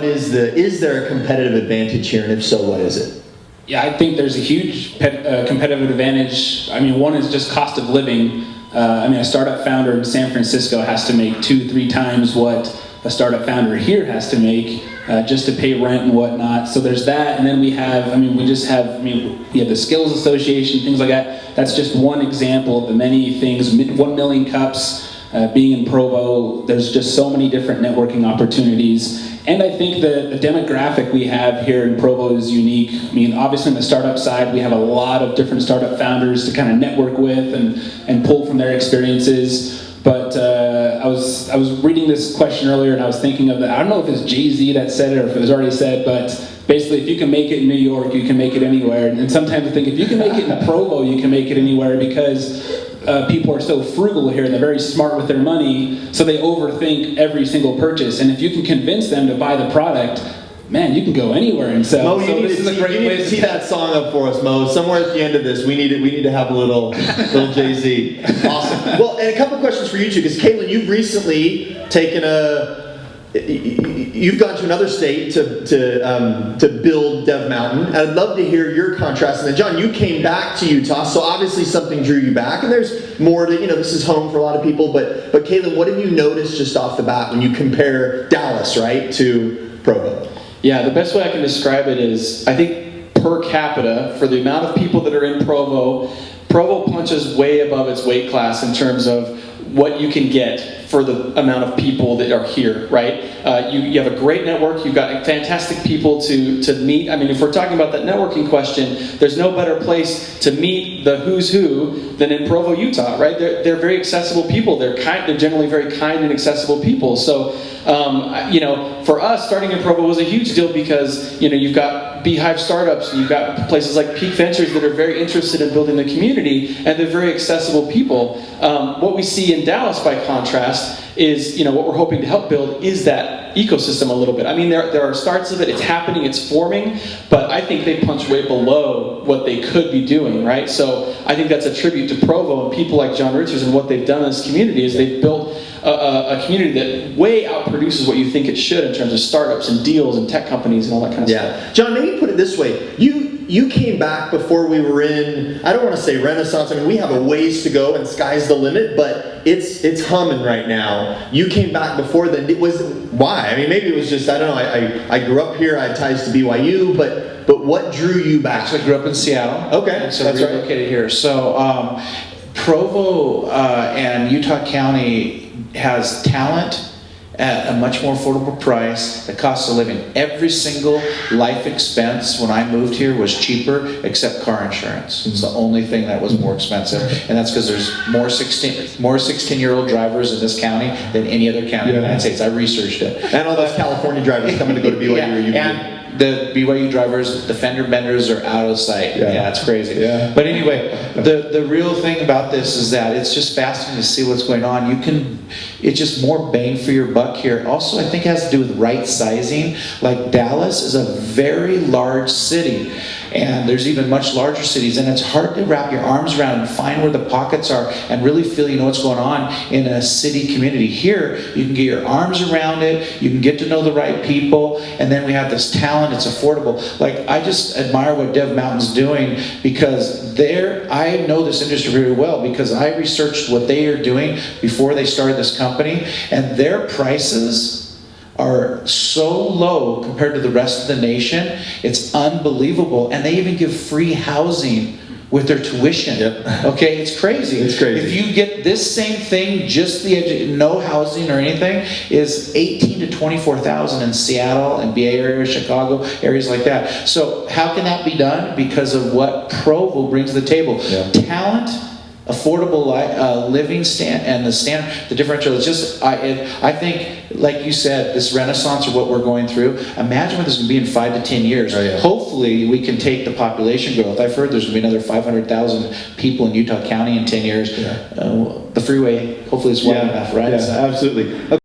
is there a competitive advantage here, and if so, what is it? Yeah, I think there's a huge competitive advantage. I mean, one is just cost of living. A startup founder in San Francisco has to make 2-3 times what a startup founder here has to make just to pay rent and whatnot. So there's that, and then we have the Skills Association, things like that. That's just one example of the many things. 1 million cups. Being in Provo, there's just so many different networking opportunities. And I think the demographic we have here in Provo is unique. I mean, obviously on the startup side, we have a lot of different startup founders to kind of network with and pull from their experiences. But I was reading this question earlier, and I was thinking of I don't know if it's Jay-Z that said it or if it was already said, but basically if you can make it in New York, you can make it anywhere. And sometimes I think if you can make it in Provo, you can make it anywhere, because people are so frugal here, and they're very smart with their money, so they overthink every single purchase. And if you can convince them to buy the product, man, you can go anywhere and sell. Mo, this is a great place to tee that song up for us, Mo. Somewhere at the end of this, we need to have a little Jay-Z. Awesome. Well, and a couple questions for you two, because Caitlin, you've recently you've gone to another state to build Dev Mountain. And I'd love to hear your contrast. And then John, you came back to Utah, so obviously something drew you back. And there's more to, this is home for a lot of people. But Caitlin, what have you noticed just off the bat when you compare Dallas, right, to Provo? Yeah, the best way I can describe it is, I think per capita, for the amount of people that are in Provo punches way above its weight class in terms of what you can get for the amount of people that are here, right? You have a great network, you've got fantastic people to meet. I mean, if we're talking about that networking question, there's no better place to meet the who's who than in Provo, Utah, right? They're very accessible people. They're generally very kind and accessible people. So, for us, starting in Provo was a huge deal because, you've got Beehive startups, and you've got places like Peak Ventures that are very interested in building the community, and they're very accessible people. What we see in Dallas, by contrast, is, what we're hoping to help build is that ecosystem a little bit. I mean, there are starts of it, it's happening, it's forming, but I think they punch way below what they could be doing, right? So I think that's a tribute to Provo and people like John Richards and what they've done in this community is they've built a community that way outproduces what you think it should in terms of startups and deals and tech companies and all that kind of stuff. John, maybe put it this way. You came back before we were in, I don't want to say renaissance, I mean, we have a ways to go and sky's the limit, but it's humming right now. You came back before then. Why? I mean, maybe it was just, I don't know, I grew up here, I had ties to BYU, but what drew you back? Actually, I grew up in Seattle. Okay, so that's relocated here. So Provo and Utah County has talent at a much more affordable price, the cost of living. Every single life expense when I moved here was cheaper except car insurance. It's the only thing that was more expensive, and that's because there's more 16-year-old drivers in this county than any other county in the United States. I researched it. And all those California drivers coming to go to BYU or UVU. The BYU drivers, the fender benders are out of sight. Yeah, it's crazy. Yeah. But anyway, the real thing about this is that it's just fascinating to see what's going on. It's just more bang for your buck here. Also, I think it has to do with right sizing. Like Dallas is a very large city, and there's even much larger cities, and it's hard to wrap your arms around and find where the pockets are and really feel you know what's going on in a city community. Here, you can get your arms around it, you can get to know the right people, and then we have this talent, it's affordable. Like, I just admire what Dev Mountain's doing, because I know this industry very well because I researched what they are doing before they started this company, and their prices are so low compared to the rest of the nation. It's unbelievable. And they even give free housing with their tuition. Yep. Okay, it's crazy. It's crazy. If you get this same thing, just no housing or anything, is $18,000 to $24,000 in Seattle and Bay Area, Chicago, areas like that. So how can that be done? Because of what Provo brings to the table. Yeah. Talent, affordable living the differential is just, I think, like you said, this renaissance of what we're going through, imagine what this is going to be in 5 to 10 years. Oh, yeah. Hopefully we can take the population growth. I've heard there's going to be another 500,000 people in Utah County in 10 years. Yeah. The freeway hopefully is wide enough, right? Yeah, absolutely.